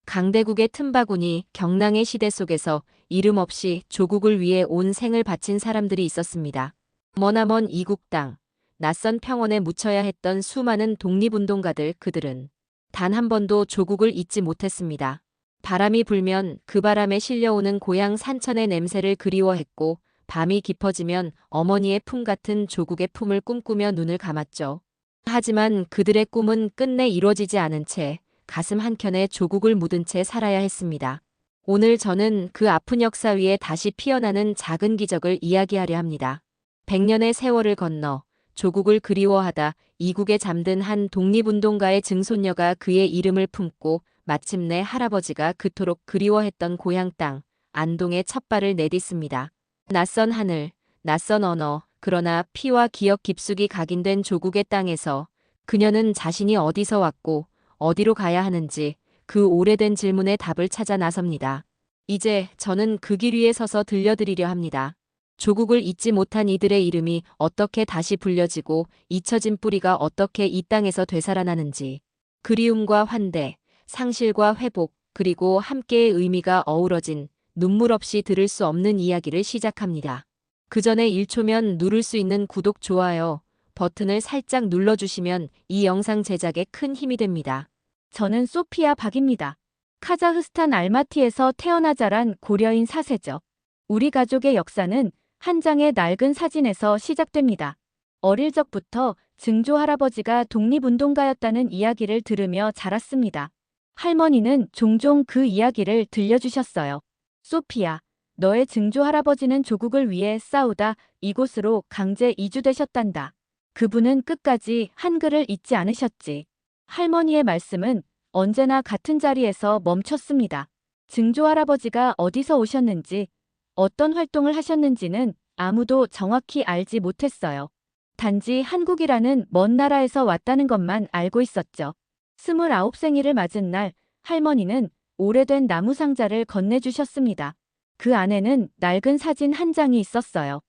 강대국의 틈바구니, 경랑의 시대 속에서 이름 없이 조국을 위해 온 생을 바친 사람들이 있었습니다. 머나먼 이국 땅, 낯선 평원에 묻혀야 했던 수많은 독립운동가들, 그들은 단 한 번도 조국을 잊지 못했습니다. 바람이 불면 그 바람에 실려오는 고향 산천의 냄새를 그리워했고, 밤이 깊어지면 어머니의 품 같은 조국의 품을 꿈꾸며 눈을 감았죠. 하지만 그들의 꿈은 끝내 이루어지지 않은 채 가슴 한켠에 조국을 묻은 채 살아야 했습니다. 오늘 저는 그 아픈 역사 위에 다시 피어나는 작은 기적을 이야기하려 합니다. 100년의 세월을 건너 조국을 그리워하다 이국에 잠든 한 독립운동가의 증손녀가 그의 이름을 품고 마침내 할아버지가 그토록 그리워했던 고향 땅, 안동에 첫 발을 내딛습니다. 낯선 하늘, 낯선 언어, 그러나 피와 기억 깊숙이 각인된 조국의 땅에서 그녀는 자신이 어디서 왔고 어디로 가야 하는지 그 오래된 질문에 답을 찾아 나섭니다. 이제 저는 그 길 위에 서서 들려드리려 합니다. 조국을 잊지 못한 이들의 이름이 어떻게 다시 불려지고 잊혀진 뿌리가 어떻게 이 땅에서 되살아나는지, 그리움과 환대, 상실과 회복, 그리고 함께의 의미가 어우러진 눈물 없이 들을 수 없는 이야기를 시작합니다. 그 전에 1초면 누를 수 있는 구독, 좋아요 버튼을 살짝 눌러주시면 이 영상 제작에 큰 힘이 됩니다. 저는 소피아 박입니다. 카자흐스탄 알마티에서 태어나 자란 고려인 4세죠. 우리 가족의 역사는 한 장의 낡은 사진에서 시작됩니다. 어릴 적부터 증조 할아버지가 독립운동가였다는 이야기를 들으며 자랐습니다. 할머니는 종종 그 이야기를 들려주셨어요. 소피아, 너의 증조 할아버지는 조국을 위해 싸우다 이곳으로 강제 이주되셨단다. 그분은 끝까지 한글을 잊지 않으셨지. 할머니의 말씀은 언제나 같은 자리에서 멈췄습니다. 증조 할아버지가 어디서 오셨는지, 어떤 활동을 하셨는지는 아무도 정확히 알지 못했어요. 단지 한국이라는 먼 나라에서 왔다는 것만 알고 있었죠. 29생일을 맞은 날, 할머니는 오래된 나무 상자를 건네주셨습니다. 그 안에는 낡은 사진 한 장이 있었어요.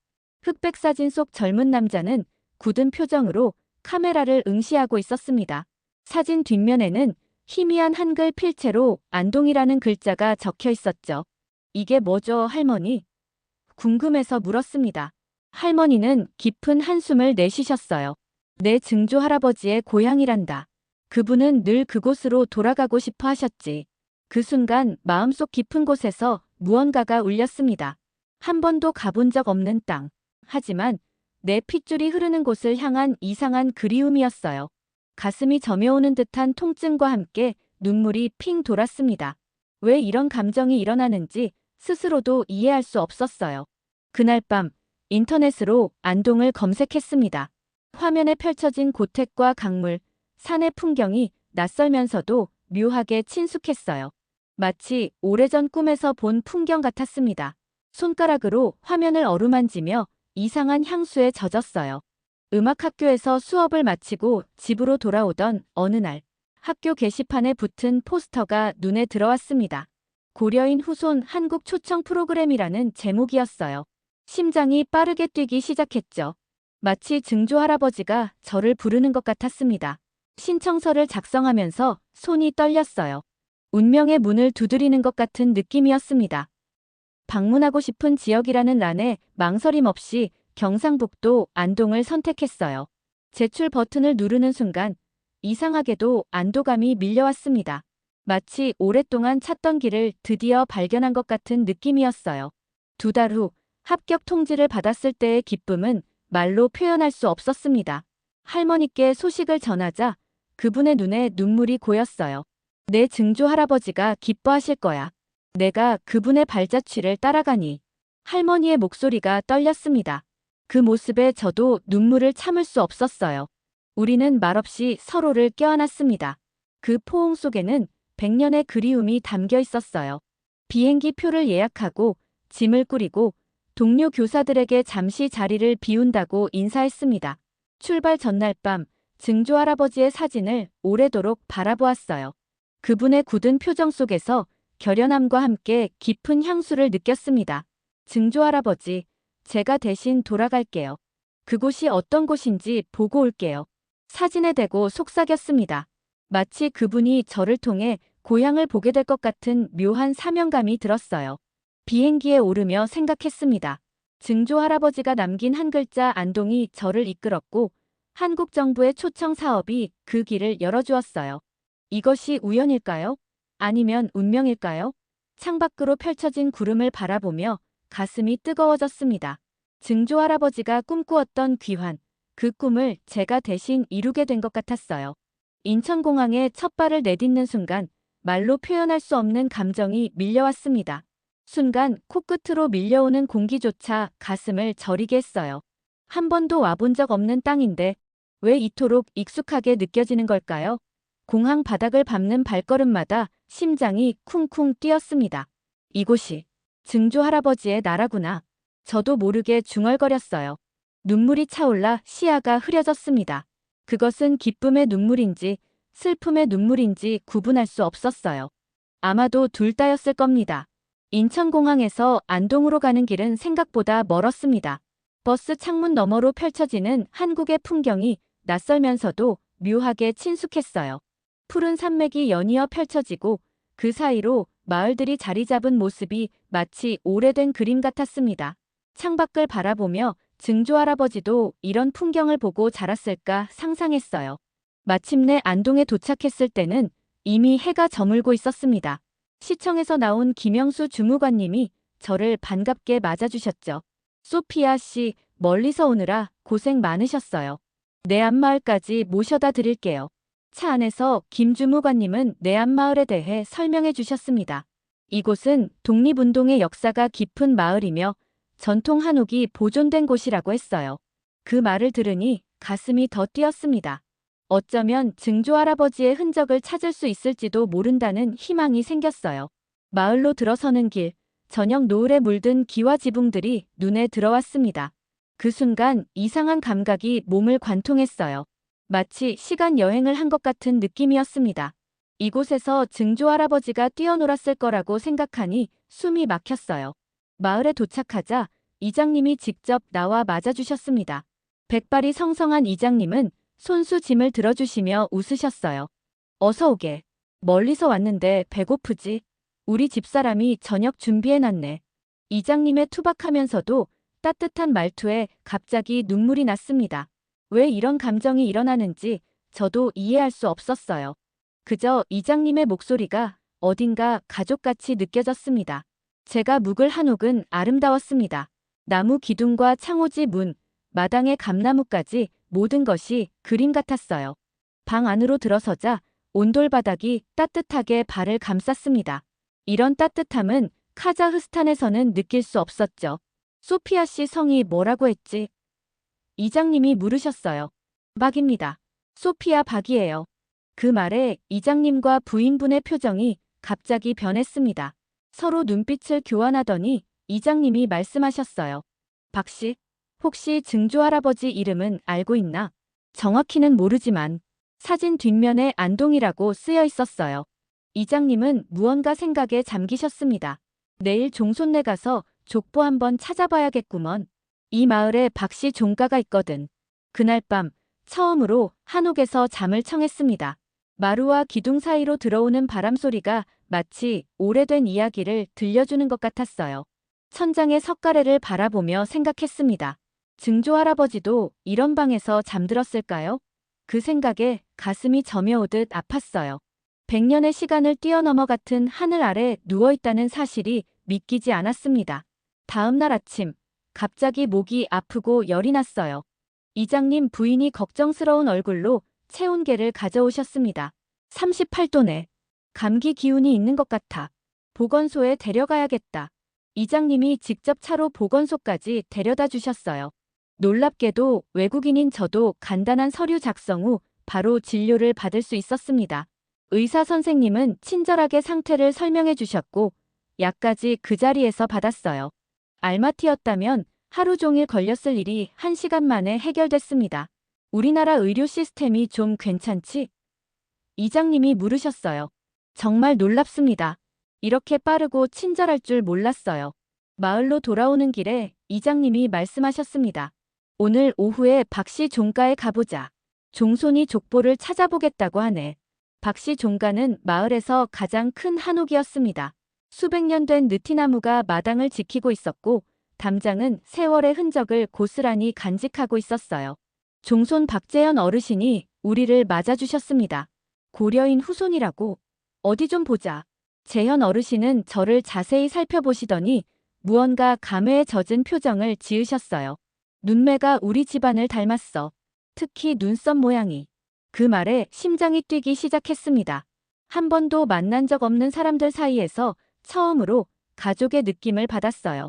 흑백 사진 속 젊은 남자는 굳은 표정으로 카메라를 응시하고 있었습니다. 사진 뒷면에는 희미한 한글 필체로 안동이라는 글자가 적혀 있었죠. 이게 뭐죠, 할머니? 궁금해서 물었습니다. 할머니는 깊은 한숨을 내쉬셨어요. 내 증조 할아버지의 고향이란다. 그분은 늘 그곳으로 돌아가고 싶어 하셨지. 그 순간 마음속 깊은 곳에서 무언가가 울렸습니다. 한 번도 가본 적 없는 땅. 하지만 내 핏줄이 흐르는 곳을 향한 이상한 그리움이었어요. 가슴이 저며오는 듯한 통증과 함께 눈물이 핑 돌았습니다. 왜 이런 감정이 일어나는지 스스로도 이해할 수 없었어요. 그날 밤 인터넷으로 안동을 검색했습니다. 화면에 펼쳐진 고택과 강물, 산의 풍경이 낯설면서도 묘하게 친숙했어요. 마치 오래전 꿈에서 본 풍경 같았습니다. 손가락으로 화면을 어루만지며 이상한 향수에 젖었어요. 음악학교에서 수업을 마치고 집으로 돌아오던 어느 날, 학교 게시판에 붙은 포스터가 눈에 들어왔습니다. 고려인 후손 한국 초청 프로그램이라는 제목이었어요. 심장이 빠르게 뛰기 시작했죠. 마치 증조 할아버지가 저를 부르는 것 같았습니다. 신청서를 작성하면서 손이 떨렸어요. 운명의 문을 두드리는 것 같은 느낌이었습니다. 방문하고 싶은 지역이라는 란에 망설임 없이 경상북도 안동을 선택했어요. 제출 버튼을 누르는 순간 이상하게도 안도감이 밀려왔습니다. 마치 오랫동안 찾던 길을 드디어 발견한 것 같은 느낌이었어요. 2달 후 합격 통지를 받았을 때의 기쁨은 말로 표현할 수 없었습니다. 할머니께 소식을 전하자 그분의 눈에 눈물이 고였어요. 내 증조 할아버지가 기뻐하실 거야. 내가 그분의 발자취를 따라가니. 할머니의 목소리가 떨렸습니다. 그 모습에 저도 눈물을 참을 수 없었어요. 우리는 말없이 서로를 껴안았습니다. 그 포옹 속에는 100년의 그리움이 담겨 있었어요. 비행기 표를 예약하고 짐을 꾸리고 동료 교사들에게 잠시 자리를 비운다고 인사했습니다. 출발 전날 밤 증조 할아버지의 사진을 오래도록 바라보았어요. 그분의 굳은 표정 속에서 결연함과 함께 깊은 향수를 느꼈습니다. 증조 할아버지, 제가 대신 돌아갈게요. 그곳이 어떤 곳인지 보고 올게요. 사진에 대고 속삭였습니다. 마치 그분이 저를 통해 고향을 보게 될 것 같은 묘한 사명감이 들었어요. 비행기에 오르며 생각했습니다. 증조 할아버지가 남긴 한 글자 안동이 저를 이끌었고 한국 정부의 초청 사업이 그 길을 열어주었어요. 이것이 우연일까요? 아니면 운명일까요? 창밖으로 펼쳐진 구름을 바라보며 가슴이 뜨거워졌습니다. 증조 할아버지가 꿈꾸었던 귀환, 그 꿈을 제가 대신 이루게 된 것 같았어요. 인천공항에 첫 발을 내딛는 순간 말로 표현할 수 없는 감정이 밀려왔습니다. 순간 코끝으로 밀려오는 공기조차 가슴을 저리게 했어요. 한 번도 와본 적 없는 땅인데 왜 이토록 익숙하게 느껴지는 걸까요? 공항 바닥을 밟는 발걸음마다 심장이 쿵쿵 뛰었습니다. 이곳이 증조 할아버지의 나라구나. 저도 모르게 중얼거렸어요. 눈물이 차올라 시야가 흐려졌습니다. 그것은 기쁨의 눈물인지 슬픔의 눈물인지 구분할 수 없었어요. 아마도 둘 다였을 겁니다. 인천공항에서 안동으로 가는 길은 생각보다 멀었습니다. 버스 창문 너머로 펼쳐지는 한국의 풍경이 낯설면서도 묘하게 친숙했어요. 푸른 산맥이 연이어 펼쳐지고 그 사이로 마을들이 자리 잡은 모습이 마치 오래된 그림 같았습니다. 창밖을 바라보며 증조 할아버지도 이런 풍경을 보고 자랐을까 상상했어요. 마침내 안동에 도착했을 때는 이미 해가 저물고 있었습니다. 시청에서 나온 김영수 주무관님이 저를 반갑게 맞아주셨죠. 소피아 씨, 멀리서 오느라 고생 많으셨어요. 내 앞마을까지 모셔다 드릴게요. 차 안에서 김 주무관님은 내 앞마을에 대해 설명해 주셨습니다. 이곳은 독립운동의 역사가 깊은 마을이며 전통 한옥이 보존된 곳이라고 했어요. 그 말을 들으니 가슴이 더 뛰었습니다. 어쩌면 증조 할아버지의 흔적을 찾을 수 있을지도 모른다는 희망이 생겼어요. 마을로 들어서는 길, 저녁 노을에 물든 기와 지붕들이 눈에 들어왔습니다. 그 순간 이상한 감각이 몸을 관통했어요. 마치 시간 여행을 한 것 같은 느낌이었습니다. 이곳에서 증조 할아버지가 뛰어놀았을 거라고 생각하니 숨이 막혔어요. 마을에 도착하자 이장님이 직접 나와 맞아주셨습니다. 백발이 성성한 이장님은 손수 짐을 들어주시며 웃으셨어요. 어서 오게. 멀리서 왔는데 배고프지? 우리 집사람이 저녁 준비해놨네. 이장님의 투박하면서도 따뜻한 말투에 갑자기 눈물이 났습니다. 왜 이런 감정이 일어나는지 저도 이해할 수 없었어요. 그저 이장님의 목소리가 어딘가 가족같이 느껴졌습니다. 제가 묵을 한옥은 아름다웠습니다. 나무 기둥과 창호지 문, 마당의 감나무까지 모든 것이 그림 같았어요. 방 안으로 들어서자 온돌바닥이 따뜻하게 발을 감쌌습니다. 이런 따뜻함은 카자흐스탄에서는 느낄 수 없었죠. 소피아 씨 성이 뭐라고 했지? 이장님이 물으셨어요. 박입니다. 소피아 박이에요. 그 말에 이장님과 부인분의 표정이 갑자기 변했습니다. 서로 눈빛을 교환하더니 이장님이 말씀하셨어요. 박 씨, 혹시 증조 할아버지 이름은 알고 있나? 정확히는 모르지만 사진 뒷면에 안동이라고 쓰여 있었어요. 이장님은 무언가 생각에 잠기셨습니다. 내일 종손네 가서 족보 한번 찾아봐야겠구먼. 이 마을에 박씨 종가가 있거든. 그날 밤 처음으로 한옥에서 잠을 청했습니다. 마루와 기둥 사이로 들어오는 바람소리가 마치 오래된 이야기를 들려주는 것 같았어요. 천장의 석가래를 바라보며 생각했습니다. 증조 할아버지도 이런 방에서 잠들었을까요? 그 생각에 가슴이 저며오듯 아팠어요. 100년의 시간을 뛰어넘어 같은 하늘 아래 누워있다는 사실이 믿기지 않았습니다. 다음 날 아침, 갑자기 목이 아프고 열이 났어요. 이장님 부인이 걱정스러운 얼굴로 체온계를 가져오셨습니다. 38도네. 감기 기운이 있는 것 같아. 보건소에 데려가야겠다. 이장님이 직접 차로 보건소까지 데려다 주셨어요. 놀랍게도 외국인인 저도 간단한 서류 작성 후 바로 진료를 받을 수 있었습니다. 의사 선생님은 친절하게 상태를 설명해 주셨고 약까지 그 자리에서 받았어요. 알마티였다면 하루 종일 걸렸을 일이 1시간 만에 해결됐습니다. 우리나라 의료 시스템이 좀 괜찮지? 이장님이 물으셨어요. 정말 놀랍습니다. 이렇게 빠르고 친절할 줄 몰랐어요. 마을로 돌아오는 길에 이장님이 말씀하셨습니다. 오늘 오후에 박씨 종가에 가보자. 종손이 족보를 찾아보겠다고 하네. 박씨 종가는 마을에서 가장 큰 한옥이었습니다. 수백 년 된 느티나무가 마당을 지키고 있었고 담장은 세월의 흔적을 고스란히 간직하고 있었어요. 종손 박재현 어르신이 우리를 맞아주셨습니다. 고려인 후손이라고. 어디 좀 보자. 재현 어르신은 저를 자세히 살펴보시더니 무언가 감회에 젖은 표정을 지으셨어요. 눈매가 우리 집안을 닮았어. 특히 눈썹 모양이. 그 말에 심장이 뛰기 시작했습니다. 한 번도 만난 적 없는 사람들 사이에서 처음으로 가족의 느낌을 받았어요.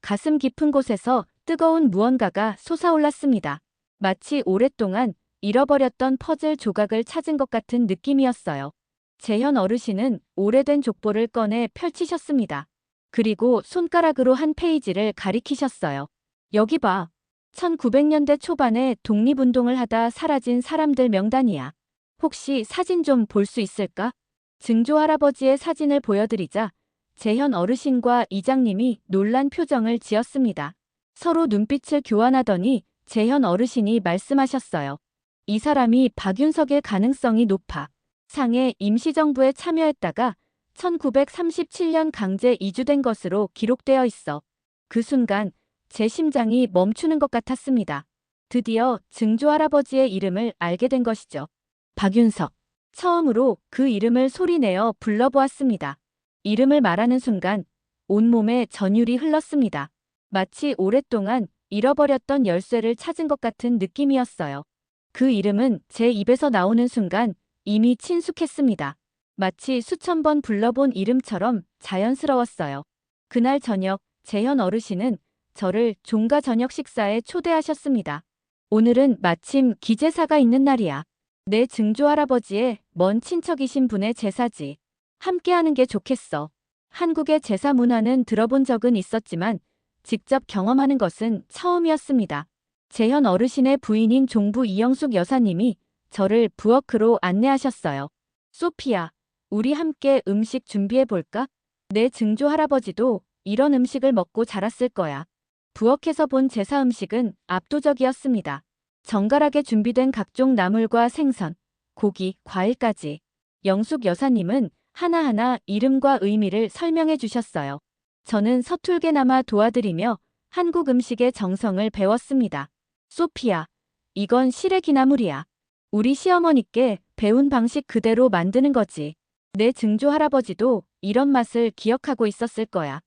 가슴 깊은 곳에서 뜨거운 무언가가 솟아올랐습니다. 마치 오랫동안 잃어버렸던 퍼즐 조각을 찾은 것 같은 느낌이었어요. 재현 어르신은 오래된 족보를 꺼내 펼치셨습니다. 그리고 손가락으로 한 페이지를 가리키셨어요. 여기 봐. 1900년대 초반에 독립운동을 하다 사라진 사람들 명단이야. 혹시 사진 좀 볼 수 있을까? 증조 할아버지의 사진을 보여드리자 재현 어르신과 이장님이 놀란 표정을 지었습니다. 서로 눈빛을 교환하더니 재현 어르신이 말씀하셨어요. 이 사람이 박윤석일 가능성이 높아. 상해 임시정부에 참여했다가 1937년 강제 이주된 것으로 기록되어 있어. 그 순간 제 심장이 멈추는 것 같았습니다. 드디어 증조 할아버지의 이름을 알게 된 것이죠. 박윤석. 처음으로 그 이름을 소리내어 불러보았습니다. 이름을 말하는 순간 온몸에 전율이 흘렀습니다. 마치 오랫동안 잃어버렸던 열쇠를 찾은 것 같은 느낌이었어요. 그 이름은 제 입에서 나오는 순간 이미 친숙했습니다. 마치 수천 번 불러본 이름처럼 자연스러웠어요. 그날 저녁 재현 어르신은 저를 종가 저녁 식사에 초대하셨습니다. 오늘은 마침 기제사가 있는 날이야. 내 증조 할아버지의 먼 친척이신 분의 제사지. 함께하는 게 좋겠어. 한국의 제사 문화는 들어본 적은 있었지만 직접 경험하는 것은 처음이었습니다. 재현 어르신의 부인인 종부 이영숙 여사님이 저를 부엌으로 안내하셨어요. 소피야, 우리 함께 음식 준비해볼까? 내 증조 할아버지도 이런 음식을 먹고 자랐을 거야. 부엌에서 본 제사 음식은 압도적이었습니다. 정갈하게 준비된 각종 나물과 생선, 고기, 과일까지. 영숙 여사님은 하나하나 이름과 의미를 설명해 주셨어요. 저는 서툴게나마 도와드리며 한국 음식의 정성을 배웠습니다. 소피야, 이건 시래기나물이야. 우리 시어머니께 배운 방식 그대로 만드는 거지. 내 증조 할아버지도 이런 맛을 기억하고 있었을 거야.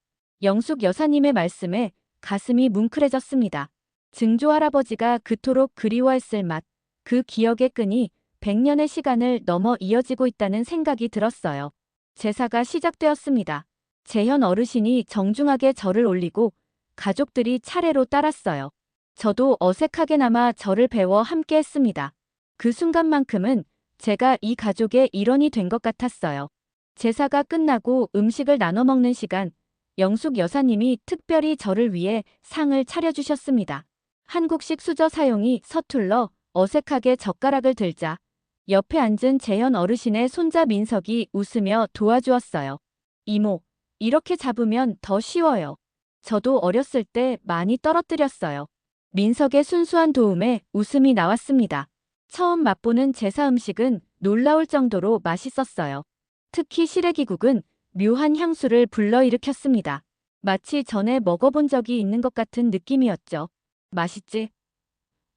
영숙 여사님의 말씀에 가슴이 뭉클해졌습니다. 증조 할아버지가 그토록 그리워했을 맛, 그 기억의 끈이 100년의 시간을 넘어 이어지고 있다는 생각이 들었어요. 제사가 시작되었습니다. 재현 어르신이 정중하게 절을 올리고 가족들이 차례로 따랐어요. 저도 어색하게나마 절을 배워 함께 했습니다. 그 순간만큼은 제가 이 가족의 일원이 된 것 같았어요. 제사가 끝나고 음식을 나눠 먹는 시간, 영숙 여사님이 특별히 저를 위해 상을 차려주셨습니다. 한국식 수저 사용이 서툴러 어색하게 젓가락을 들자 옆에 앉은 재현 어르신의 손자 민석이 웃으며 도와주었어요. 이모, 이렇게 잡으면 더 쉬워요. 저도 어렸을 때 많이 떨어뜨렸어요. 민석의 순수한 도움에 웃음이 나왔습니다. 처음 맛보는 제사 음식은 놀라울 정도로 맛있었어요. 특히 시래기국은 묘한 향수를 불러일으켰습니다. 마치 전에 먹어본 적이 있는 것 같은 느낌이었죠. 맛있지?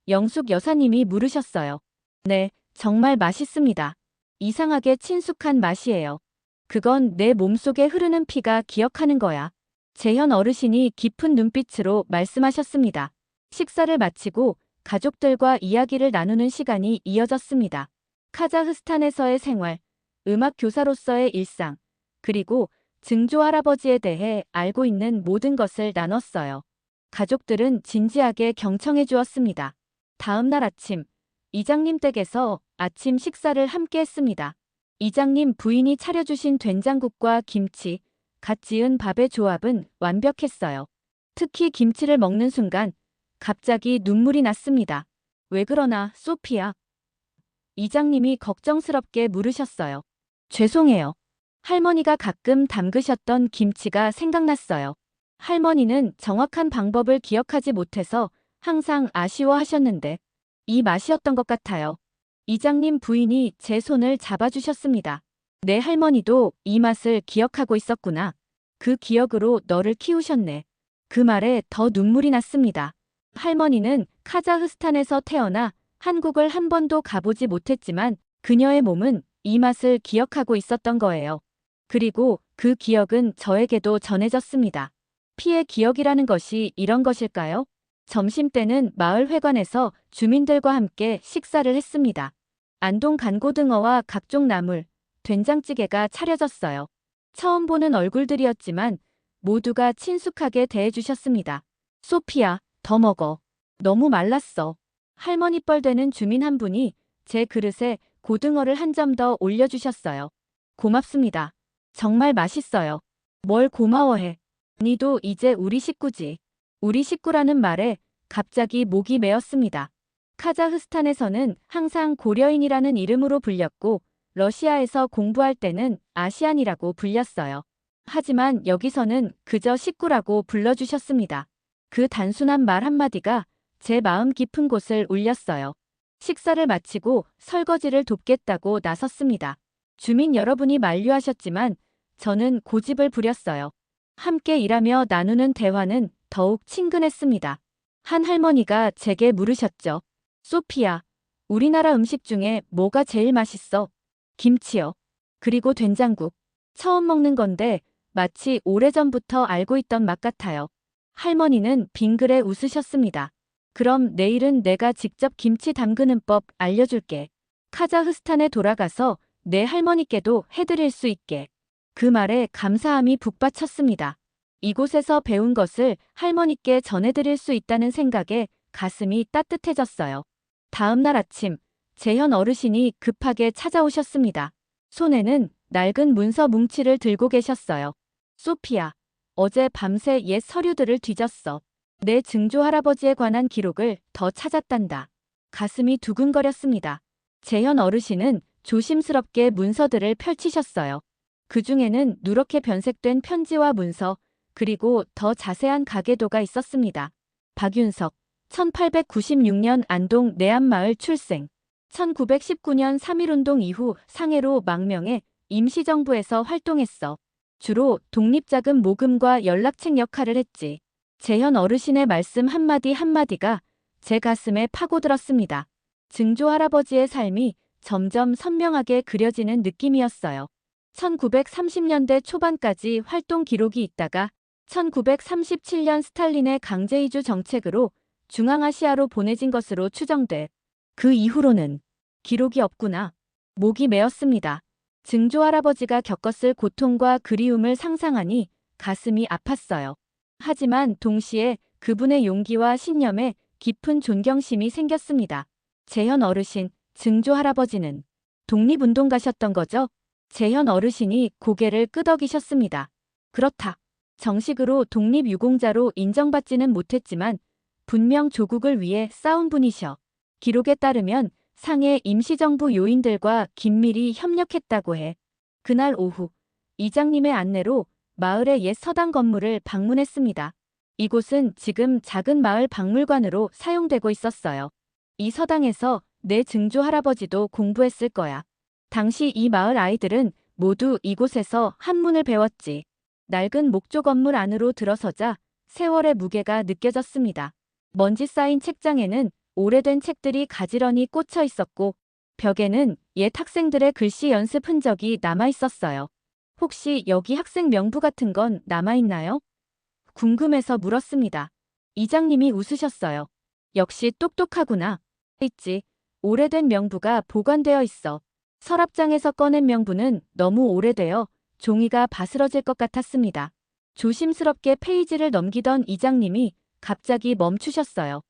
영숙 여사님이 물으셨어요. 네, 정말 맛있습니다. 이상하게 친숙한 맛이에요. 그건 내 몸속에 흐르는 피가 기억하는 거야. 재현 어르신이 깊은 눈빛으로 말씀하셨습니다. 식사를 마치고 가족들과 이야기를 나누는 시간이 이어졌습니다. 카자흐스탄에서의 생활, 음악 교사로서의 일상, 그리고 증조 할아버지에 대해 알고 있는 모든 것을 나눴어요. 가족들은 진지하게 경청해 주었습니다. 다음 날 아침, 이장님 댁에서 아침 식사를 함께 했습니다. 이장님 부인이 차려주신 된장국과 김치, 갓 지은 밥의 조합은 완벽했어요. 특히 김치를 먹는 순간 갑자기 눈물이 났습니다. 왜 그러나, 소피야? 이장님이 걱정스럽게 물으셨어요. 죄송해요. 할머니가 가끔 담그셨던 김치가 생각났어요. 할머니는 정확한 방법을 기억하지 못해서 항상 아쉬워하셨는데 이 맛이었던 것 같아요. 이장님 부인이 제 손을 잡아주셨습니다. 내 할머니도 이 맛을 기억하고 있었구나. 그 기억으로 너를 키우셨네. 그 말에 더 눈물이 났습니다. 할머니는 카자흐스탄에서 태어나 한국을 한 번도 가보지 못했지만 그녀의 몸은 이 맛을 기억하고 있었던 거예요. 그리고 그 기억은 저에게도 전해졌습니다. 피의 기억이라는 것이 이런 것일까요? 점심때는 마을 회관에서 주민들과 함께 식사를 했습니다. 안동 간고등어와 각종 나물, 된장찌개가 차려졌어요. 처음 보는 얼굴들이었지만 모두가 친숙하게 대해주셨습니다. 소피야, 더 먹어. 너무 말랐어. 할머니 뻘되는 주민 한 분이 제 그릇에 고등어를 한 점 더 올려주셨어요. 고맙습니다. 정말 맛있어요. 뭘 고마워해. 니도 이제 우리 식구지. 우리 식구라는 말에 갑자기 목이 메었습니다. 카자흐스탄에서는 항상 고려인이라는 이름으로 불렸고 러시아에서 공부할 때는 아시안이라고 불렸어요. 하지만 여기서는 그저 식구라고 불러주셨습니다. 그 단순한 말 한마디가 제 마음 깊은 곳을 울렸어요. 식사를 마치고 설거지를 돕겠다고 나섰습니다. 주민 여러분이 만류하셨지만 저는 고집을 부렸어요. 함께 일하며 나누는 대화는 더욱 친근했습니다. 한 할머니가 제게 물으셨죠. 소피야, 우리나라 음식 중에 뭐가 제일 맛있어? 김치요. 그리고 된장국. 처음 먹는 건데 마치 오래전부터 알고 있던 맛 같아요. 할머니는 빙그레 웃으셨습니다. 그럼 내일은 내가 직접 김치 담그는 법 알려줄게. 카자흐스탄에 돌아가서 내 할머니께도 해드릴 수 있게. 그 말에 감사함이 북받쳤습니다. 이곳에서 배운 것을 할머니께 전해드릴 수 있다는 생각에 가슴이 따뜻해졌어요. 다음 날 아침, 재현 어르신이 급하게 찾아오셨습니다. 손에는 낡은 문서 뭉치를 들고 계셨어요. 소피야, 어제 밤새 옛 서류들을 뒤졌어. 내 증조 할아버지에 관한 기록을 더 찾았단다. 가슴이 두근거렸습니다. 재현 어르신은 조심스럽게 문서들을 펼치셨어요. 그 중에는 누렇게 변색된 편지와 문서, 그리고 더 자세한 가계도가 있었습니다. 박윤석, 1896년 안동 내암마을 출생. 1919년 3.1운동 이후 상해로 망명해 임시정부에서 활동했어. 주로 독립자금 모금과 연락책 역할을 했지. 재현 어르신의 말씀 한마디 한마디가 제 가슴에 파고들었습니다. 증조 할아버지의 삶이 점점 선명하게 그려지는 느낌이었어요. 1930년대 초반까지 활동 기록이 있다가 1937년 스탈린의 강제이주 정책으로 중앙아시아로 보내진 것으로 추정돼. 그 이후로는 기록이 없구나. 목이 메었습니다. 증조 할아버지가 겪었을 고통과 그리움을 상상하니 가슴이 아팠어요. 하지만 동시에 그분의 용기와 신념에 깊은 존경심이 생겼습니다. 재현 어르신, 증조 할아버지는 독립운동가셨던 거죠? 재현 어르신이 고개를 끄덕이셨습니다. 그렇다. 정식으로 독립유공자로 인정받지는 못했지만 분명 조국을 위해 싸운 분이셔. 기록에 따르면 상해 임시정부 요인들과 긴밀히 협력했다고 해. 그날 오후 이장님의 안내로 마을의 옛 서당 건물을 방문했습니다. 이곳은 지금 작은 마을 박물관으로 사용되고 있었어요. 이 서당에서 내 증조 할아버지도 공부했을 거야. 당시 이 마을 아이들은 모두 이곳에서 한문을 배웠지. 낡은 목조 건물 안으로 들어서자 세월의 무게가 느껴졌습니다. 먼지 쌓인 책장에는 오래된 책들이 가지런히 꽂혀 있었고 벽에는 옛 학생들의 글씨 연습 흔적이 남아 있었어요. 혹시 여기 학생 명부 같은 건 남아있나요? 궁금해서 물었습니다. 이장님이 웃으셨어요. 역시 똑똑하구나. 있지. 오래된 명부가 보관되어 있어. 서랍장에서 꺼낸 명부는 너무 오래되어 종이가 바스러질 것 같았습니다. 조심스럽게 페이지를 넘기던 이장님이 갑자기 멈추셨어요.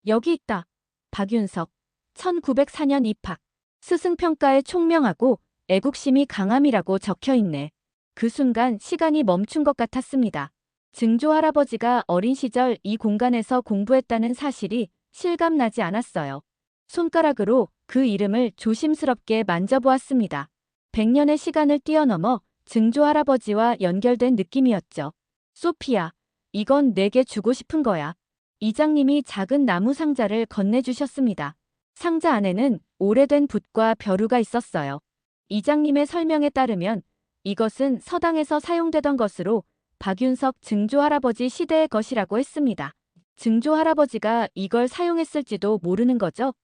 여기 있다. 박윤석. 1904년 입학. 스승평가에 총명하고 애국심이 강함이라고 적혀있네. 그 순간 시간이 멈춘 것 같았습니다. 증조 할아버지가 어린 시절 이 공간에서 공부했다는 사실이 실감나지 않았어요. 손가락으로 그 이름을 조심스럽게 만져보았습니다. 100년의 시간을 뛰어넘어 증조 할아버지와 연결된 느낌이었죠. 소피야, 이건 내게 주고 싶은 거야. 이장님이 작은 나무 상자를 건네주셨습니다. 상자 안에는 오래된 붓과 벼루가 있었어요. 이장님의 설명에 따르면 이것은 서당에서 사용되던 것으로 박윤석 증조할아버지 시대의 것이라고 했습니다. 증조할아버지가 이걸 사용했을지도 모르는 거죠?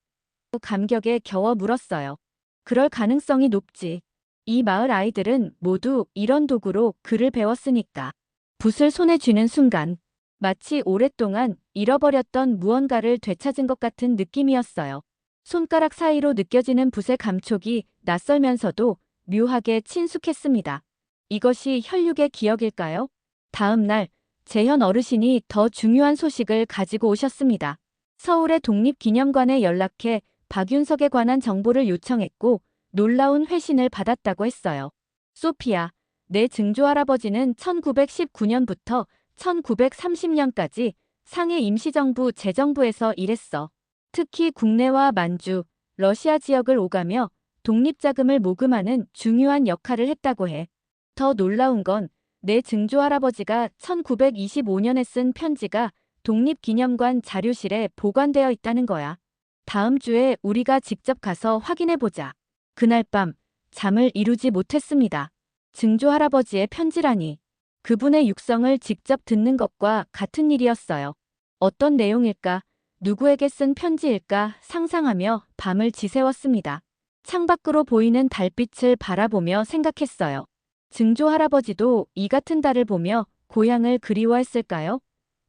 감격에 겨워 물었어요. 그럴 가능성이 높지. 이 마을 아이들은 모두 이런 도구로 글을 배웠으니까. 붓을 손에 쥐는 순간 마치 오랫동안 잃어버렸던 무언가를 되찾은 것 같은 느낌이었어요. 손가락 사이로 느껴지는 붓의 감촉이 낯설면서도 묘하게 친숙했습니다. 이것이 혈육의 기억일까요? 다음 날 재현 어르신이 더 중요한 소식을 가지고 오셨습니다. 서울의 독립기념관에 연락해 박윤석에 관한 정보를 요청했고 놀라운 회신을 받았다고 했어요. 소피아, 내 증조할아버지는 1919년부터 1930년까지 상해 임시정부 재정부에서 일했어. 특히 국내와 만주, 러시아 지역을 오가며 독립자금을 모금하는 중요한 역할을 했다고 해. 더 놀라운 건 내 증조할아버지가 1925년에 쓴 편지가 독립기념관 자료실에 보관되어 있다는 거야. 다음 주에 우리가 직접 가서 확인해보자. 그날 밤 잠을 이루지 못했습니다. 증조할아버지의 편지라니. 그분의 육성을 직접 듣는 것과 같은 일이었어요. 어떤 내용일까? 누구에게 쓴 편지일까 상상하며 밤을 지새웠습니다. 창밖으로 보이는 달빛을 바라보며 생각했어요. 증조할아버지도 이 같은 달을 보며 고향을 그리워했을까요?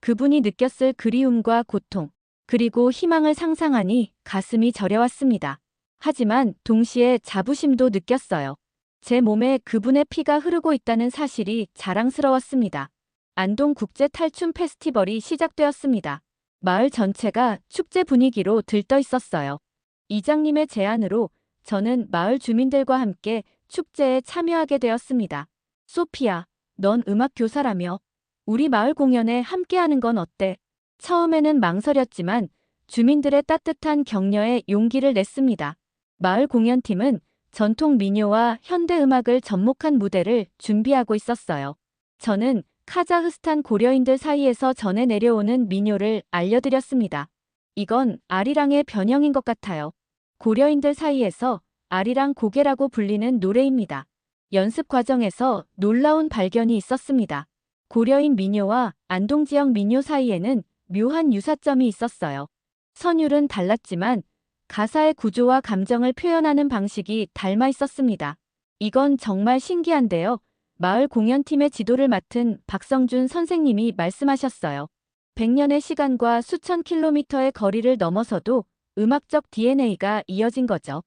그분이 느꼈을 그리움과 고통, 그리고 희망을 상상하니 가슴이 저려왔습니다. 하지만 동시에 자부심도 느꼈어요. 제 몸에 그분의 피가 흐르고 있다는 사실이 자랑스러웠습니다. 안동 국제 탈춤 페스티벌이 시작되었습니다. 마을 전체가 축제 분위기로 들떠 있었어요. 이장님의 제안으로 저는 마을 주민들과 함께 축제에 참여하게 되었습니다. 소피아, 넌 음악 교사라며 우리 마을 공연에 함께하는 건 어때? 처음에는 망설였지만 주민들의 따뜻한 격려에 용기를 냈습니다. 마을 공연팀은 전통 민요와 현대 음악을 접목한 무대를 준비하고 있었어요. 저는 카자흐스탄 고려인들 사이에서 전해 내려오는 민요를 알려드렸습니다. 이건 아리랑의 변형인 것 같아요. 고려인들 사이에서 아리랑 고개라고 불리는 노래입니다. 연습 과정에서 놀라운 발견이 있었습니다. 고려인 민요와 안동 지역 민요 사이에는 묘한 유사점이 있었어요. 선율은 달랐지만 가사의 구조와 감정을 표현하는 방식이 닮아 있었습니다. 이건 정말 신기한데요. 마을 공연팀의 지도를 맡은 박성준 선생님이 말씀하셨어요. 100년의 시간과 수천 킬로미터의 거리를 넘어서도 음악적 DNA가 이어진 거죠.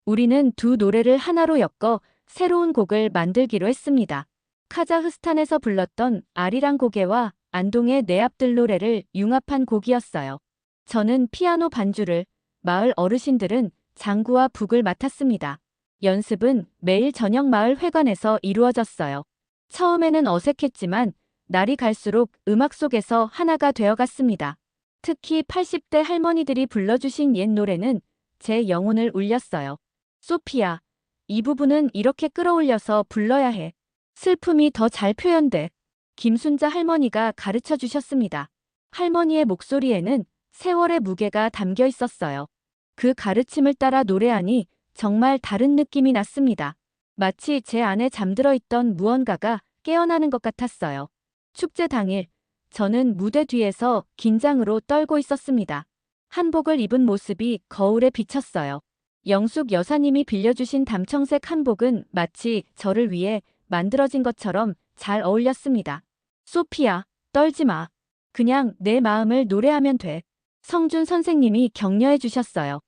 우리는 두 노래를 하나로 엮어 새로운 곡을 만들기로 했습니다. 카자흐스탄에서 불렀던 아리랑 고개와 안동의 내 앞들 노래를 융합한 곡이었어요. 저는 피아노 반주를, 마을 어르신들은 장구와 북을 맡았습니다. 연습은 매일 저녁 마을 회관에서 이루어졌어요. 처음에는 어색했지만 날이 갈수록 음악 속에서 하나가 되어갔습니다. 특히 80대 할머니들이 불러주신 옛 노래는 제 영혼을 울렸어요. 소피아, 이 부분은 이렇게 끌어올려서 불러야 해. 슬픔이 더 잘 표현돼. 김순자 할머니가 가르쳐 주셨습니다. 할머니의 목소리에는 세월의 무게가 담겨 있었어요. 그 가르침을 따라 노래하니 정말 다른 느낌이 났습니다. 마치 제 안에 잠들어 있던 무언가가 깨어나는 것 같았어요. 축제 당일, 저는 무대 뒤에서 긴장으로 떨고 있었습니다. 한복을 입은 모습이 거울에 비쳤어요. 영숙 여사님이 빌려주신 담청색 한복은 마치 저를 위해 만들어진 것처럼 잘 어울렸습니다. 소피아, 떨지 마. 그냥 내 마음을 노래하면 돼. 성준 선생님이 격려해 주셨어요.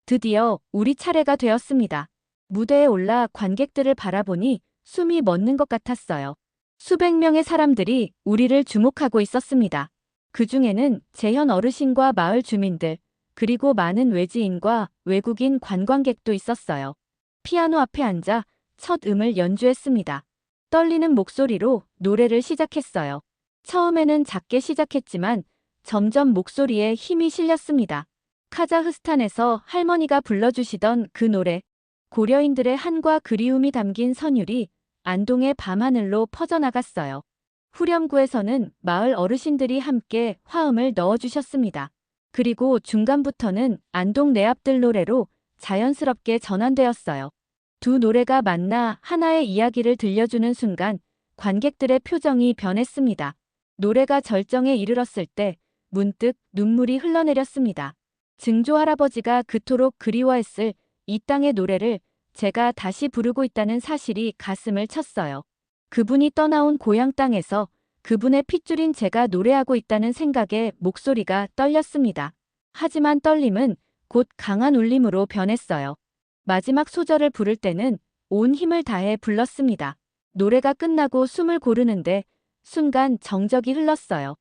드디어 우리 차례가 되었습니다. 무대에 올라 관객들을 바라보니 숨이 멎는 것 같았어요. 수백 명의 사람들이 우리를 주목하고 있었습니다. 그 중에는 재현 어르신과 마을 주민들, 그리고 많은 외지인과 외국인 관광객도 있었어요. 피아노 앞에 앉아 첫 음을 연주했습니다. 떨리는 목소리로 노래를 시작했어요. 처음에는 작게 시작했지만 점점 목소리에 힘이 실렸습니다. 카자흐스탄에서 할머니가 불러주시던 그 노래, 고려인들의 한과 그리움이 담긴 선율이 안동의 밤하늘로 퍼져나갔어요. 후렴구에서는 마을 어르신들이 함께 화음을 넣어주셨습니다. 그리고 중간부터는 안동 내 앞들 노래로 자연스럽게 전환되었어요. 두 노래가 만나 하나의 이야기를 들려주는 순간 관객들의 표정이 변했습니다. 노래가 절정에 이르렀을 때 문득 눈물이 흘러내렸습니다. 증조 할아버지가 그토록 그리워했을 이 땅의 노래를 제가 다시 부르고 있다는 사실이 가슴을 쳤어요. 그분이 떠나온 고향 땅에서 그분의 핏줄인 제가 노래하고 있다는 생각에 목소리가 떨렸습니다. 하지만 떨림은 곧 강한 울림으로 변했어요. 마지막 소절을 부를 때는 온 힘을 다해 불렀습니다. 노래가 끝나고 숨을 고르는데 순간 정적이 흘렀어요.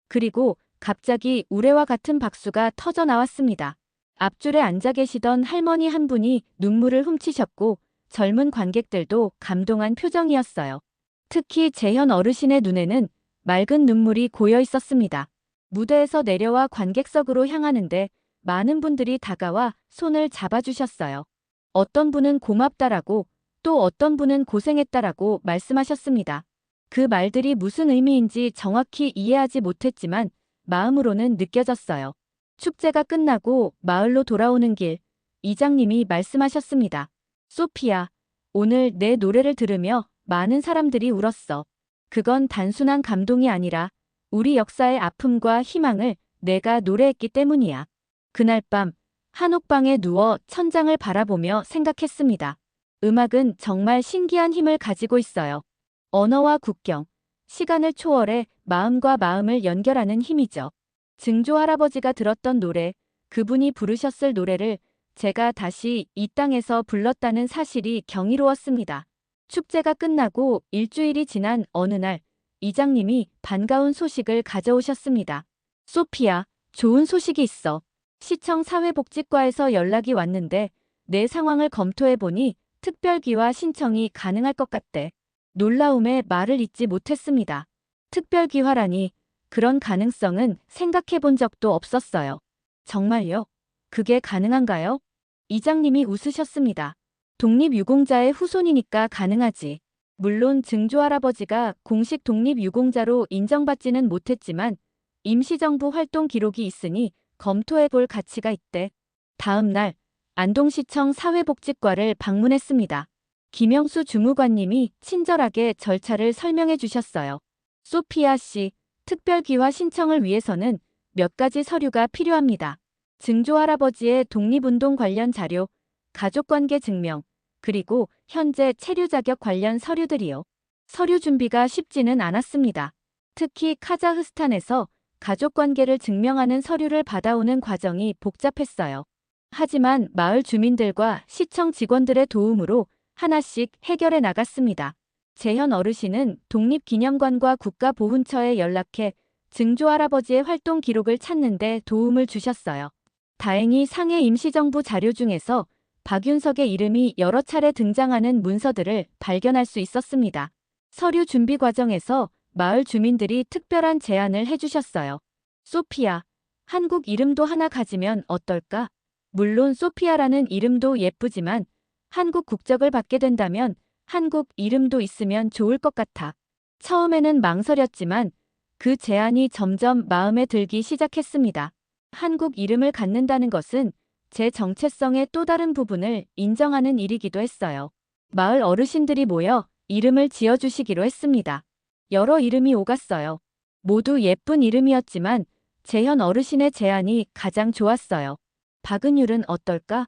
그리고 갑자기 우레와 같은 박수가 터져 나왔습니다. 앞줄에 앉아 계시던 할머니 한 분이 눈물을 훔치셨고 젊은 관객들도 감동한 표정이었어요. 특히 재현 어르신의 눈에는 맑은 눈물이 고여 있었습니다. 무대에서 내려와 관객석으로 향하는데 많은 분들이 다가와 손을 잡아주셨어요. 어떤 분은 고맙다라고 또 어떤 분은 고생했다라고 말씀하셨습니다. 그 말들이 무슨 의미인지 정확히 이해하지 못했지만 마음으로는 느껴졌어요. 축제가 끝나고 마을로 돌아오는 길, 이장님이 말씀하셨습니다. 소피야, 오늘 내 노래를 들으며 많은 사람들이 울었어. 그건 단순한 감동이 아니라 우리 역사의 아픔과 희망을 내가 노래했기 때문이야. 그날 밤 한옥방에 누워 천장을 바라보며 생각했습니다. 음악은 정말 신기한 힘을 가지고 있어요. 언어와 국경, 시간을 초월해 마음과 마음을 연결하는 힘이죠. 증조 할아버지가 들었던 노래, 그분이 부르셨을 노래를 제가 다시 이 땅에서 불렀다는 사실이 경이로웠습니다. 축제가 끝나고 일주일이 지난 어느 날, 이장님이 반가운 소식을 가져오셨습니다. 소피야, 좋은 소식이 있어. 시청 사회복지과에서 연락이 왔는데 내 상황을 검토해보니 특별기화 신청이 가능할 것 같대. 놀라움에 말을 잇지 못했습니다. 특별기화라니 그런 가능성은 생각해본 적도 없었어요. 정말요? 그게 가능한가요? 이장님이 웃으셨습니다. 독립유공자의 후손이니까 가능하지. 물론 증조 할아버지가 공식 독립유공자로 인정받지는 못했지만 임시정부 활동 기록이 있으니 검토해볼 가치가 있대. 다음 날 안동시청 사회복지과를 방문했습니다. 김영수 주무관님이 친절하게 절차를 설명해 주셨어요. 소피아 씨, 특별기화 신청을 위해서는 몇 가지 서류가 필요합니다. 증조 할아버지의 독립운동 관련 자료, 가족관계 증명, 그리고 현재 체류 자격 관련 서류들이요. 서류 준비가 쉽지는 않았습니다. 특히 카자흐스탄에서 가족관계를 증명하는 서류를 받아오는 과정이 복잡했어요. 하지만 마을 주민들과 시청 직원들의 도움으로 하나씩 해결해 나갔습니다. 재현 어르신은 독립기념관과 국가보훈처에 연락해 증조 할아버지의 활동 기록을 찾는 데 도움을 주셨어요. 다행히 상해 임시정부 자료 중에서 박윤석의 이름이 여러 차례 등장하는 문서들을 발견할 수 있었습니다. 서류 준비 과정에서 마을 주민들이 특별한 제안을 해주셨어요. 소피아, 한국 이름도 하나 가지면 어떨까? 물론 소피아라는 이름도 예쁘지만 한국 국적을 받게 된다면 한국 이름도 있으면 좋을 것 같아. 처음에는 망설였지만 그 제안이 점점 마음에 들기 시작했습니다. 한국 이름을 갖는다는 것은 제 정체성의 또 다른 부분을 인정하는 일이기도 했어요. 마을 어르신들이 모여 이름을 지어주시기로 했습니다. 여러 이름이 오갔어요. 모두 예쁜 이름이었지만 재현 어르신의 제안이 가장 좋았어요. 박은율은 어떨까?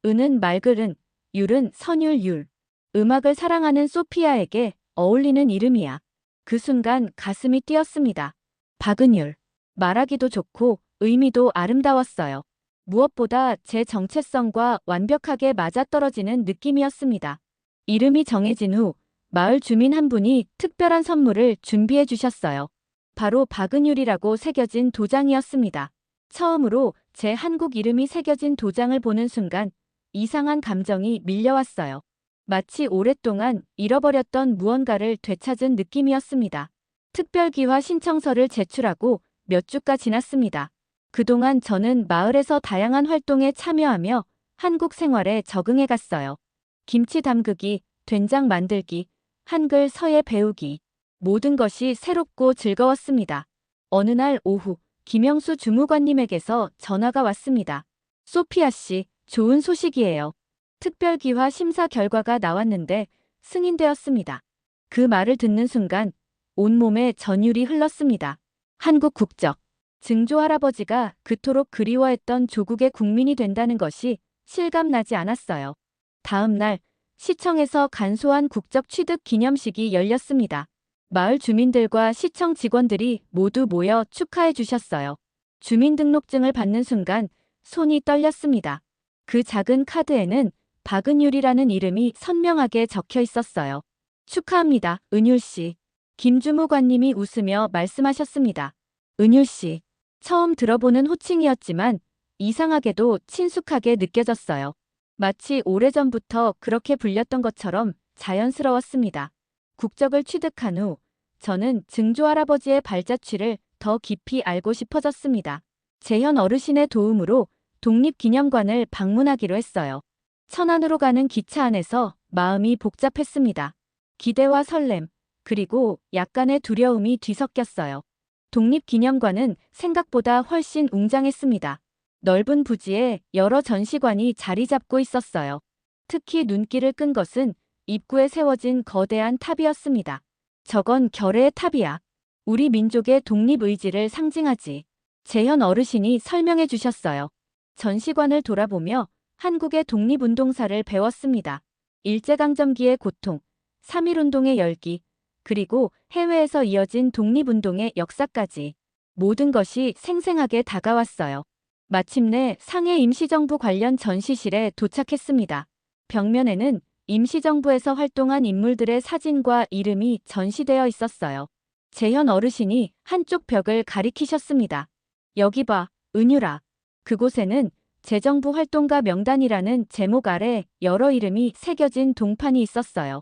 은은 맑은, 율은 선율. 음악을 사랑하는 소피아에게 어울리는 이름이야. 그 순간 가슴이 뛰었습니다. 박은율. 말하기도 좋고 의미도 아름다웠어요. 무엇보다 제 정체성과 완벽하게 맞아떨어지는 느낌이었습니다. 이름이 정해진 후 마을 주민 한 분이 특별한 선물을 준비해 주셨어요. 바로 박은율이라고 새겨진 도장이었습니다. 처음으로 제 한국 이름이 새겨진 도장을 보는 순간 이상한 감정이 밀려왔어요. 마치 오랫동안 잃어버렸던 무언가를 되찾은 느낌이었습니다. 특별기화 신청서를 제출하고 몇 주가 지났습니다. 그동안 저는 마을에서 다양한 활동에 참여하며 한국 생활에 적응해 갔어요. 김치 담그기, 된장 만들기, 한글 서예 배우기. 모든 것이 새롭고 즐거웠습니다. 어느 날 오후 김영수 주무관님에게서 전화가 왔습니다. 소피아 씨, 좋은 소식이에요. 특별기화 심사 결과가 나왔는데 승인되었습니다. 그 말을 듣는 순간 온몸에 전율이 흘렀습니다. 한국 국적. 증조 할아버지가 그토록 그리워했던 조국의 국민이 된다는 것이 실감나지 않았어요. 다음 날 시청에서 간소한 국적 취득 기념식이 열렸습니다. 마을 주민들과 시청 직원들이 모두 모여 축하해 주셨어요. 주민등록증을 받는 순간 손이 떨렸습니다. 그 작은 카드에는 박은율이라는 이름이 선명하게 적혀 있었어요. 축하합니다, 은율 씨. 김주무관님이 웃으며 말씀하셨습니다. 은율 씨. 처음 들어보는 호칭이었지만 이상하게도 친숙하게 느껴졌어요. 마치 오래전부터 그렇게 불렸던 것처럼 자연스러웠습니다. 국적을 취득한 후 저는 증조 할아버지의 발자취를 더 깊이 알고 싶어졌습니다. 재현 어르신의 도움으로 독립기념관을 방문하기로 했어요. 천안으로 가는 기차 안에서 마음이 복잡했습니다. 기대와 설렘, 그리고 약간의 두려움이 뒤섞였어요. 독립기념관은 생각보다 훨씬 웅장했습니다. 넓은 부지에 여러 전시관이 자리 잡고 있었어요. 특히 눈길을 끈 것은 입구에 세워진 거대한 탑이었습니다. 저건 결의의 탑이야. 우리 민족의 독립의지를 상징하지. 재현 어르신이 설명해 주셨어요. 전시관을 돌아보며 한국의 독립운동사를 배웠습니다. 일제강점기의 고통, 3.1운동의 열기, 그리고 해외에서 이어진 독립운동의 역사까지 모든 것이 생생하게 다가왔어요. 마침내 상해 임시정부 관련 전시실에 도착했습니다. 벽면에는 임시정부에서 활동한 인물들의 사진과 이름이 전시되어 있었어요. 재현 어르신이 한쪽 벽을 가리키셨습니다. 여기 봐, 은유라. 그곳에는 재정부 활동가 명단이라는 제목 아래 여러 이름이 새겨진 동판이 있었어요.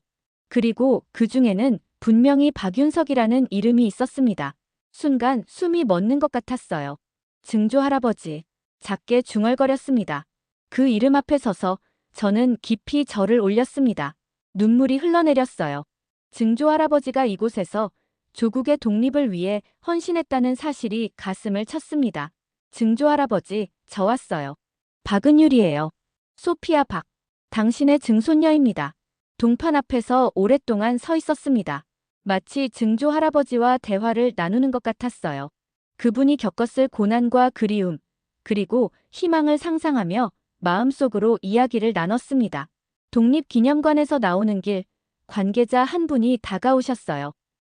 그리고 그 중에는 분명히 박윤석이라는 이름이 있었습니다. 순간 숨이 멎는 것 같았어요. 증조 할아버지. 작게 중얼거렸습니다. 그 이름 앞에 서서 저는 깊이 절을 올렸습니다. 눈물이 흘러내렸어요. 증조 할아버지가 이곳에서 조국의 독립을 위해 헌신했다는 사실이 가슴을 쳤습니다. 증조 할아버지, 저 왔어요. 박은율이에요. 소피아 박. 당신의 증손녀입니다. 동판 앞에서 오랫동안 서 있었습니다. 마치 증조 할아버지와 대화를 나누는 것 같았어요. 그분이 겪었을 고난과 그리움, 그리고 희망을 상상하며 마음속으로 이야기를 나눴습니다. 독립기념관에서 나오는 길, 관계자 한 분이 다가오셨어요.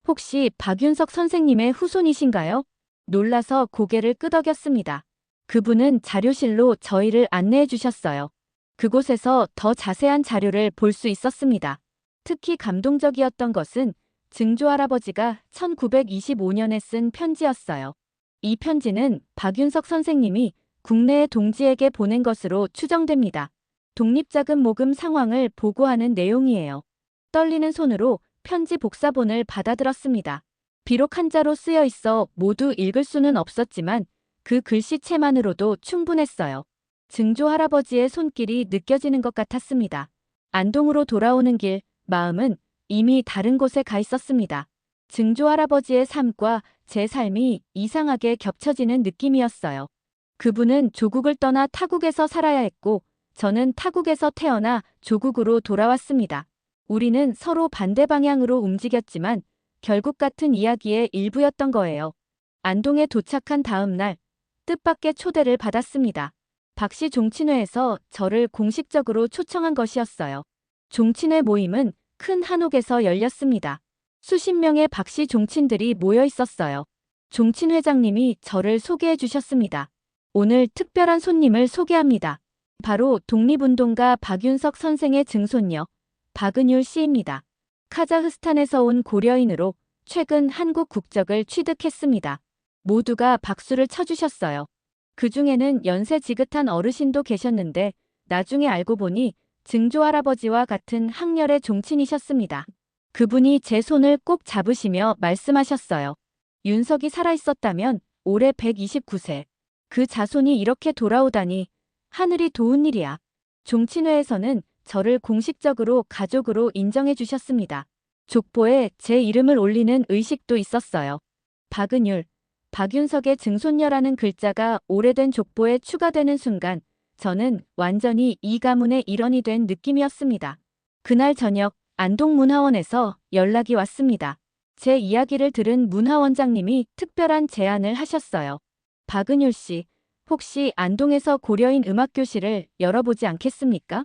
혹시 박윤석 선생님의 후손이신가요? 놀라서 고개를 끄덕였습니다. 그분은 자료실로 저희를 안내해 주셨어요. 그곳에서 더 자세한 자료를 볼 수 있었습니다. 특히 감동적이었던 것은 증조 할아버지가 1925년에 쓴 편지였어요. 이 편지는 박윤석 선생님이 국내의 동지에게 보낸 것으로 추정됩니다. 독립자금 모금 상황을 보고하는 내용이에요. 떨리는 손으로 편지 복사본을 받아들었습니다. 비록 한자로 쓰여 있어 모두 읽을 수는 없었지만 그 글씨체만으로도 충분했어요. 증조 할아버지의 손길이 느껴지는 것 같았습니다. 안동으로 돌아오는 길, 마음은 이미 다른 곳에 가 있었습니다. 증조 할아버지의 삶과 제 삶이 이상하게 겹쳐지는 느낌이었어요. 그분은 조국을 떠나 타국에서 살아야 했고, 저는 타국에서 태어나 조국으로 돌아왔습니다. 우리는 서로 반대 방향으로 움직였지만 결국 같은 이야기의 일부였던 거예요. 안동에 도착한 다음 날, 뜻밖의 초대를 받았습니다. 박씨 종친회에서 저를 공식적으로 초청한 것이었어요. 종친회 모임은 큰 한옥에서 열렸습니다. 수십 명의 박씨 종친들이 모여 있었어요. 종친회장님이 저를 소개해 주셨습니다. 오늘 특별한 손님을 소개합니다. 바로 독립운동가 박윤석 선생의 증손녀 박은율 씨입니다. 카자흐스탄에서 온 고려인으로 최근 한국 국적을 취득했습니다. 모두가 박수를 쳐주셨어요. 그 중에는 연세 지긋한 어르신도 계셨는데 나중에 알고 보니 증조 할아버지와 같은 학렬의 종친이셨습니다. 그분이 제 손을 꼭 잡으시며 말씀하셨어요. 윤석이 살아있었다면 올해 129세. 그 자손이 이렇게 돌아오다니 하늘이 도운 일이야. 종친회에서는 저를 공식적으로 가족으로 인정해 주셨습니다. 족보에 제 이름을 올리는 의식도 있었어요. 박은율, 박윤석의 증손녀라는 글자가 오래된 족보에 추가되는 순간 저는 완전히 이 가문의 일원이 된 느낌이었습니다. 그날 저녁 안동문화원에서 연락이 왔습니다. 제 이야기를 들은 문화원장님이 특별한 제안을 하셨어요. 박은율 씨, 혹시 안동에서 고려인 음악교실을 열어보지 않겠습니까?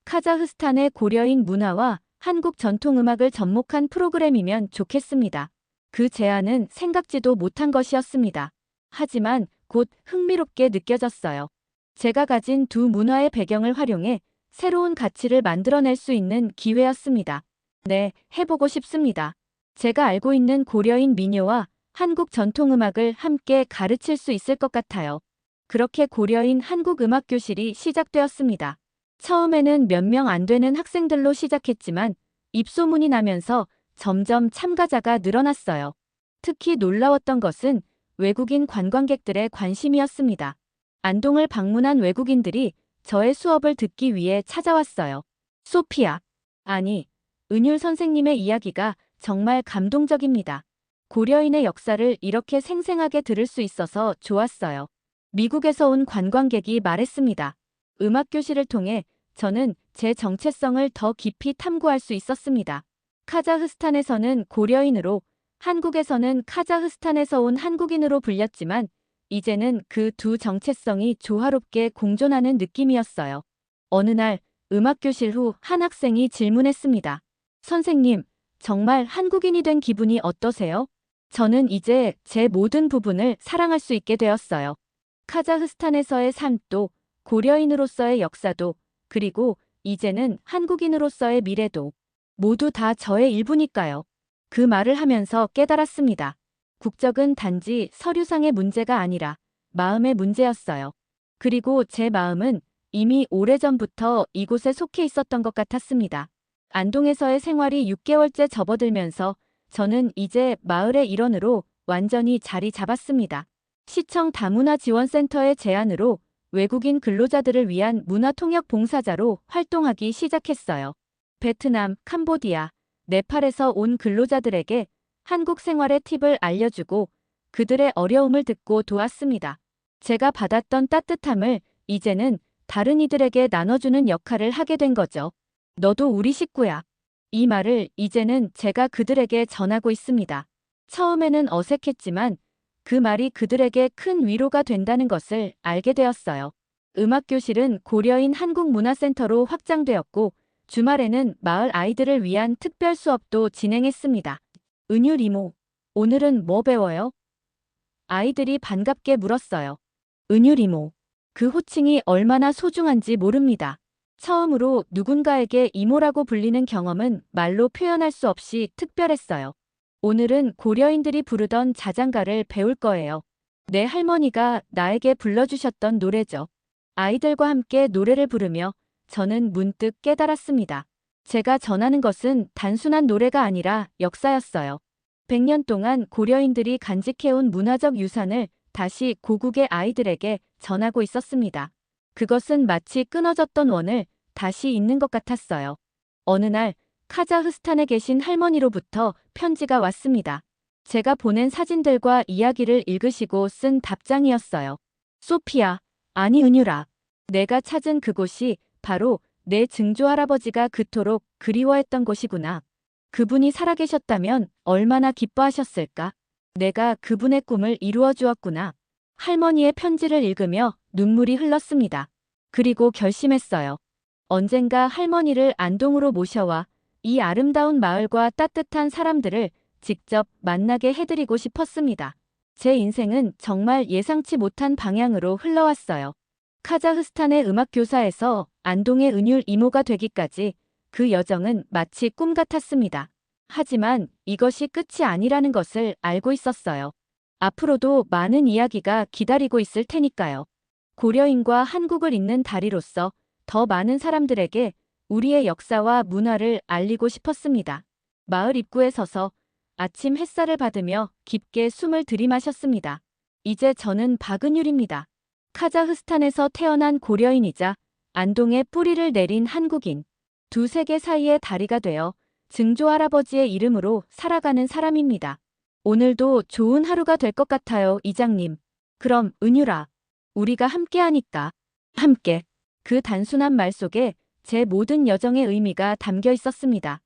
카자흐스탄의 고려인 문화와 한국 전통음악을 접목한 프로그램이면 좋겠습니다. 그 제안은 생각지도 못한 것이었습니다. 하지만 곧 흥미롭게 느껴졌어요. 제가 가진 두 문화의 배경을 활용해 새로운 가치를 만들어낼 수 있는 기회였습니다. 네, 해보고 싶습니다. 제가 알고 있는 고려인 민요와 한국 전통음악을 함께 가르칠 수 있을 것 같아요. 그렇게 고려인 한국음악교실이 시작되었습니다. 처음에는 몇 명 안 되는 학생들로 시작했지만 입소문이 나면서 점점 참가자가 늘어났어요. 특히 놀라웠던 것은 외국인 관광객들의 관심이었습니다. 안동을 방문한 외국인들이 저의 수업을 듣기 위해 찾아왔어요. 소피아, 아니, 은율 선생님의 이야기가 정말 감동적입니다. 고려인의 역사를 이렇게 생생하게 들을 수 있어서 좋았어요. 미국에서 온 관광객이 말했습니다. 음악교실을 통해 저는 제 정체성을 더 깊이 탐구할 수 있었습니다. 카자흐스탄에서는 고려인으로, 한국에서는 카자흐스탄에서 온 한국인으로 불렸지만 이제는 그 두 정체성이 조화롭게 공존하는 느낌이었어요. 어느 날 음악교실 후 한 학생이 질문했습니다. 선생님, 정말 한국인이 된 기분이 어떠세요? 저는 이제 제 모든 부분을 사랑할 수 있게 되었어요. 카자흐스탄에서의 삶도, 고려인으로서의 역사도, 그리고 이제는 한국인으로서의 미래도 모두 다 저의 일부니까요. 그 말을 하면서 깨달았습니다. 국적은 단지 서류상의 문제가 아니라 마음의 문제였어요. 그리고 제 마음은 이미 오래전부터 이곳에 속해 있었던 것 같았습니다. 안동에서의 생활이 6개월째 접어들면서 저는 이제 마을의 일원으로 완전히 자리 잡았습니다. 시청 다문화지원센터의 제안으로 외국인 근로자들을 위한 문화통역 봉사자로 활동하기 시작했어요. 베트남, 캄보디아, 네팔에서 온 근로자들에게 한국 생활의 팁을 알려주고 그들의 어려움을 듣고 도왔습니다. 제가 받았던 따뜻함을 이제는 다른 이들에게 나눠주는 역할을 하게 된 거죠. 너도 우리 식구야. 이 말을 이제는 제가 그들에게 전하고 있습니다. 처음에는 어색했지만 그 말이 그들에게 큰 위로가 된다는 것을 알게 되었어요. 음악교실은 고려인 한국문화센터로 확장되었고 주말에는 마을 아이들을 위한 특별 수업도 진행했습니다. 은율 이모, 오늘은 뭐 배워요? 아이들이 반갑게 물었어요. 은율 이모, 그 호칭이 얼마나 소중한지 모릅니다. 처음으로 누군가에게 이모라고 불리는 경험은 말로 표현할 수 없이 특별했어요. 오늘은 고려인들이 부르던 자장가를 배울 거예요. 내 할머니가 나에게 불러주셨던 노래죠. 아이들과 함께 노래를 부르며 저는 문득 깨달았습니다. 제가 전하는 것은 단순한 노래가 아니라 역사였어요. 100년 동안 고려인들이 간직해온 문화적 유산을 다시 고국의 아이들에게 전하고 있었습니다. 그것은 마치 끊어졌던 원을 다시 잇는 것 같았어요. 어느 날 카자흐스탄에 계신 할머니로부터 편지가 왔습니다. 제가 보낸 사진들과 이야기를 읽으시고 쓴 답장이었어요. 소피아, 아니 은유라. 내가 찾은 그곳이 바로 내 증조할아버지가 그토록 그리워했던 곳이구나. 그분이 살아계셨다면 얼마나 기뻐하셨을까? 내가 그분의 꿈을 이루어 주었구나. 할머니의 편지를 읽으며 눈물이 흘렀습니다. 그리고 결심했어요. 언젠가 할머니를 안동으로 모셔와 이 아름다운 마을과 따뜻한 사람들을 직접 만나게 해드리고 싶었습니다. 제 인생은 정말 예상치 못한 방향으로 흘러왔어요. 카자흐스탄의 음악교사에서 안동의 은율 이모가 되기까지 그 여정은 마치 꿈 같았습니다. 하지만 이것이 끝이 아니라는 것을 알고 있었어요. 앞으로도 많은 이야기가 기다리고 있을 테니까요. 고려인과 한국을 잇는 다리로서 더 많은 사람들에게 우리의 역사와 문화를 알리고 싶었습니다. 마을 입구에 서서 아침 햇살을 받으며 깊게 숨을 들이마셨습니다. 이제 저는 박은율입니다. 카자흐스탄에서 태어난 고려인이자 안동에 뿌리를 내린 한국인. 두 세계 사이의 다리가 되어 증조할아버지의 이름으로 살아가는 사람입니다. 오늘도 좋은 하루가 될 것 같아요, 이장님. 그럼 은율아, 우리가 함께하니까. 함께. 그 단순한 말 속에 제 모든 여정의 의미가 담겨 있었습니다.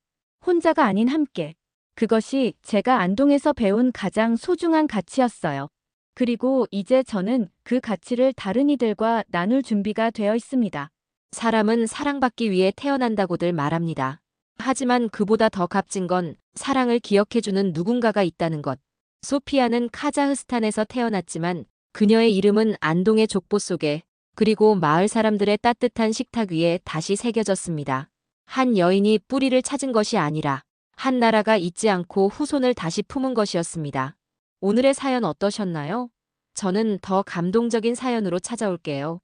혼자가 아닌 함께. 그것이 제가 안동에서 배운 가장 소중한 가치였어요. 그리고 이제 저는 그 가치를 다른 이들과 나눌 준비가 되어 있습니다. 사람은 사랑받기 위해 태어난다고들 말합니다. 하지만 그보다 더 값진 건 사랑을 기억해주는 누군가가 있다는 것. 소피아는 카자흐스탄에서 태어났지만 그녀의 이름은 안동의 족보 속에, 그리고 마을 사람들의 따뜻한 식탁 위에 다시 새겨졌습니다. 한 여인이 뿌리를 찾은 것이 아니라 한 나라가 잊지 않고 후손을 다시 품은 것이었습니다. 오늘의 사연 어떠셨나요? 저는 더 감동적인 사연으로 찾아올게요.